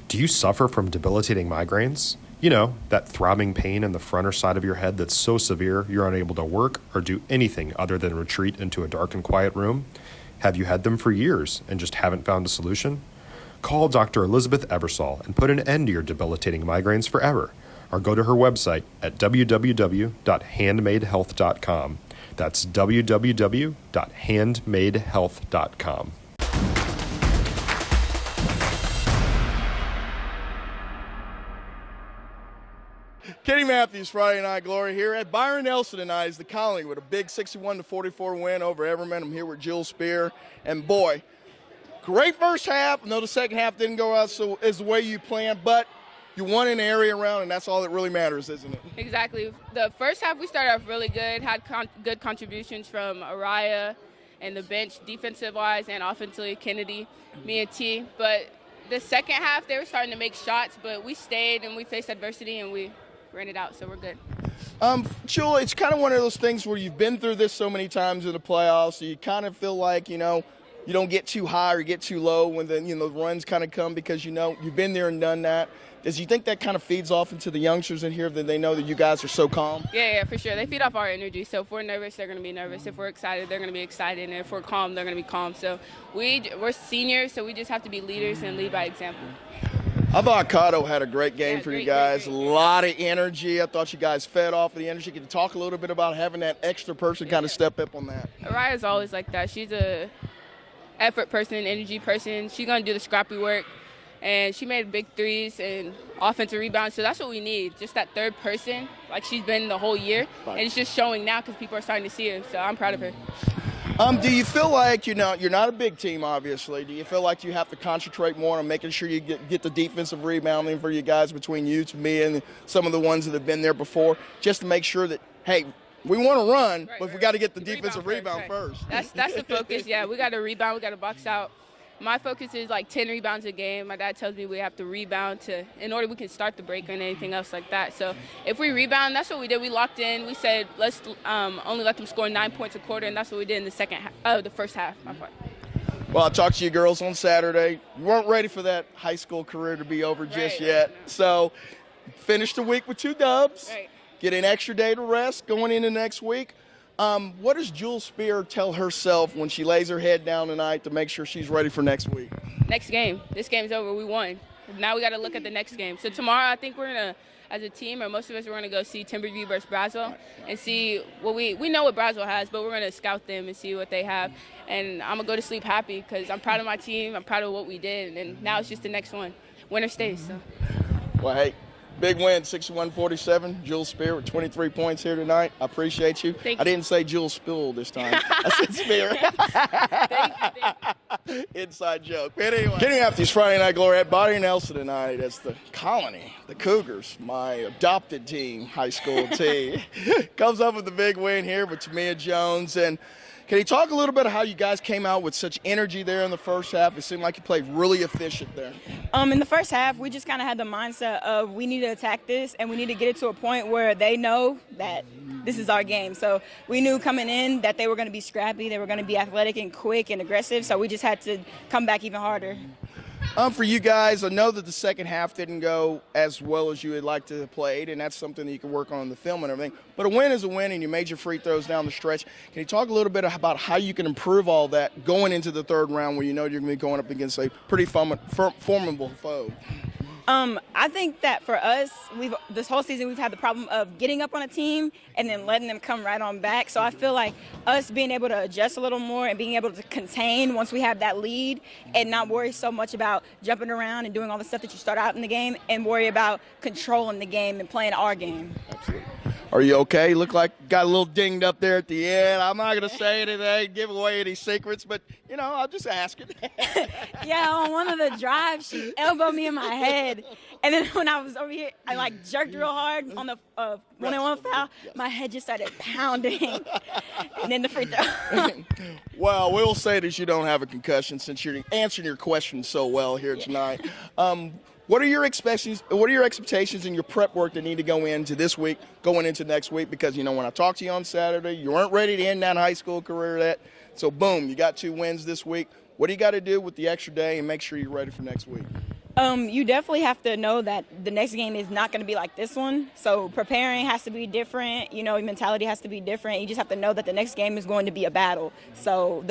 Do you suffer from debilitating migraines? You know, that throbbing pain in the front or side of your head that's so severe you're unable to work or do anything other than retreat into a dark and quiet room? Have you had them for years and just haven't found a solution? Call Dr. Elizabeth Ebersol and put an end to your debilitating migraines forever. Or go to her website at www.handmadehealth.com. That's www.handmadehealth.com. Kenny Matthews, Friday Night Glory here at Byron Nelson tonight is the Colony with a big 61-44 win over Everman. I'm here with Jill Spear, and boy, great first half. I know the second half didn't go out as the way you planned, but you won an area round, and that's all that really matters, isn't it? Exactly. The first half we started off really good, had good contributions from Aariyah and the bench, defensive-wise and offensively, Kennedy, me and T. But the second half they were starting to make shots, but we stayed and we faced adversity and we ran it out, so we're good. Jill, it's kind of one of those things where you've been through this so many times in the playoffs, so you kind of feel like, you don't get too high or get too low when the runs kind of come because you've been there and done that. Does you think that kind of feeds off into the youngsters in here that they know that you guys are so calm? Yeah, for sure. They feed off our energy. So if we're nervous, they're going to be nervous. If we're excited, they're going to be excited. And if we're calm, they're going to be calm. So we're seniors, so we just have to be leaders and lead by example. I thought Cotto had a great game for you guys. Great. A lot of energy. I thought you guys fed off of the energy. Can you talk a little bit about having that extra person kind of step up on that? Aariyah's always like that. She's a effort person, energy person. She's going to do the scrappy work. And she made big threes and offensive rebounds. So that's what we need, just that third person, like she's been the whole year. Right. And it's just showing now because people are starting to see her. So I'm proud of her. Do you feel like, you're not a big team, obviously. Do you feel like you have to concentrate more on making sure you get the defensive rebounding for you guys between you, me, and some of the ones that have been there before, just to make sure that, hey, we want to run, right, but we got to get the defensive rebound first. That's the focus, yeah. We got to rebound. We got to box out. My focus is like 10 rebounds a game. My dad tells me we have to rebound in order we can start the break and anything else like that. So if we rebound, that's what we did. We locked in. We said let's only let them score 9 points a quarter, and that's what we did in the first half. My part. Well, I talked to you girls on Saturday. You weren't ready for that high school career to be over just yet. So finished the week with 2 dubs. Right. Get an extra day to rest going into next week. What does Jill Spear tell herself when she lays her head down tonight to make sure she's ready for next week? Next game. This game's over. We won. Now we got to look at the next game. So tomorrow I think we're going to, as a team, or most of us, we're going to go see Timberview versus Brazil and see what we know what Brazil has, but we're going to scout them and see what they have. And I'm going to go to sleep happy because I'm proud of my team. I'm proud of what we did. And now it's just the next one. Winner stays. So. Well, hey. Big win, 61-47. Jill Spear with 23 points here tonight. I appreciate you. Thank you. I didn't say Jill Spill this time. I said Spear. Thank you. Inside joke. But anyway. Kenny Matthews, Friday Night Glory at Byron Nelson tonight. That's the Colony, the Cougars, my adopted team, high school team. Comes up with the big win here with Tamia Jones. And can you talk a little bit about how you guys came out with such energy there in the first half? It seemed like you played really efficient there. In the first half, we just kind of had the mindset of we need to attack this and we need to get it to a point where they know that this is our game. So we knew coming in that they were going to be scrappy, they were going to be athletic and quick and aggressive, so we just had to come back even harder. For you guys, I know that the second half didn't go as well as you would like to have played, and that's something that you can work on in the film and everything. But a win is a win, and you made your free throws down the stretch. Can you talk a little bit about how you can improve all that going into the third round where you know you're going to be going up against a pretty formidable foe? I think that for us, this whole season we've had the problem of getting up on a team and then letting them come right on back. So I feel like us being able to adjust a little more and being able to contain once we have that lead and not worry so much about jumping around and doing all the stuff that you start out in the game and worry about controlling the game and playing our game. Absolutely. Are you okay? You look like you got a little dinged up there at the end. I'm not going to say anything, give away any secrets, but, I'll just ask it. Yeah, on one of the drives, she elbowed me in my head. And then when I was over here, I, jerked real hard on the one-on-one foul. My head just started pounding. And then the free throw. Well, we'll say that you don't have a concussion since you're answering your questions so well here tonight. What are your expectations? What are your expectations in your prep work that need to go into this week, going into next week? Because when I talked to you on Saturday, you weren't ready to end that high school career yet. So boom, you got 2 wins this week. What do you got to do with the extra day and make sure you're ready for next week? You definitely have to know that the next game is not going to be like this one. So preparing has to be different. You know, your mentality has to be different. You just have to know that the next game is going to be a battle. So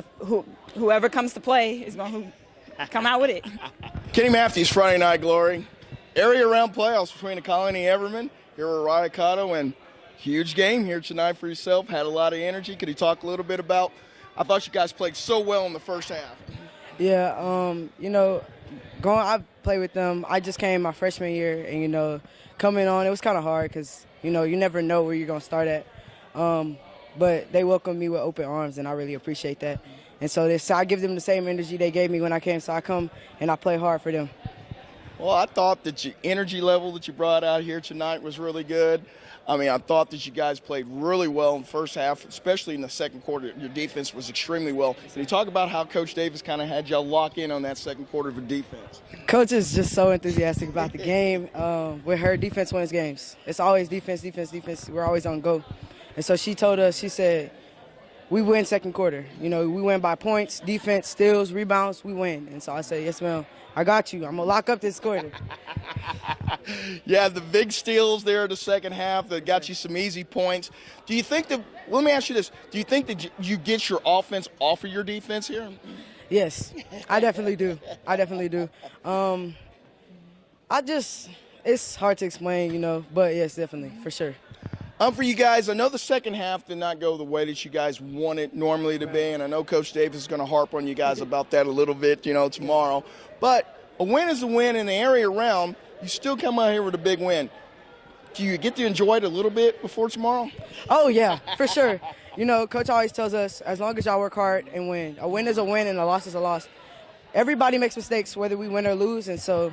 whoever comes to play is going to come out with it. Kenny Matthews, Friday Night Glory. Area round playoffs between the Colony and Everman. Here with Aariyah, Cotto, and huge game here tonight for yourself. Had a lot of energy. Could you talk a little bit about? I thought you guys played so well in the first half. Yeah, you know, I played with them. I just came my freshman year, and, you know, coming on, it was kind of hard because, you know, you never know where you're going to start at. But they welcomed me with open arms, and I really appreciate that. And so I give them the same energy they gave me when I came, so I come and I play hard for them. Well, I thought that your energy level that you brought out here tonight was really good. I mean, I thought that you guys played really well in the first half, especially in the second quarter. Your defense was extremely well. Can you talk about how Coach Davis kind of had y'all lock in on that second quarter of the defense? Coach is just so enthusiastic about the game. With her, defense wins games. It's always defense, defense, defense. We're always on go. And so she told us, she said, we win second quarter. You know, we win by points, defense, steals, rebounds, we win. And so I said, yes, ma'am. I got you. I'm going to lock up this quarter. Yeah, the big steals there in the second half that got you some easy points. Do you think that, let me ask you this, do you think that you get your offense off of your defense here? Yes, I definitely do. I definitely do. It's hard to explain, you know, but yes, definitely, for sure. For you guys, I know the second half did not go the way that you guys want it normally to be, and I know Coach Davis is going to harp on you guys about that a little bit, you know, tomorrow. But a win is a win in the area round. You still come out here with a big win. Do you get to enjoy it a little bit before tomorrow? Oh, yeah, for sure. You know, Coach always tells us, as long as y'all work hard and win. A win is a win and a loss is a loss. Everybody makes mistakes, whether we win or lose, and so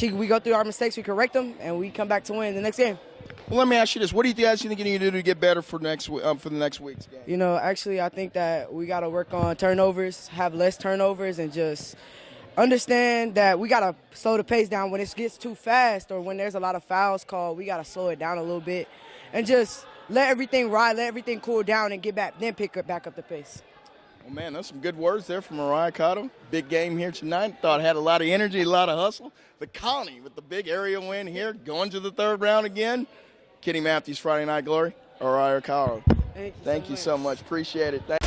we go through our mistakes, we correct them, and we come back to win the next game. Well, let me ask you this. What do you guys think you need to do to get better for the next week's game? You know, actually, I think that we got to work on turnovers, have less turnovers, and just understand that we got to slow the pace down. When it gets too fast or when there's a lot of fouls called, we got to slow it down a little bit and just let everything ride, let everything cool down and get back, then back up the pace. Well, man, that's some good words there from Aariyah, Cotto. Big game here tonight. Thought it had a lot of energy, a lot of hustle. The Colony with the big area win here, going to the third round again. Kenny Matthews, Friday Night Glory. Aariyah, Cotto. Thank you so much. Appreciate it.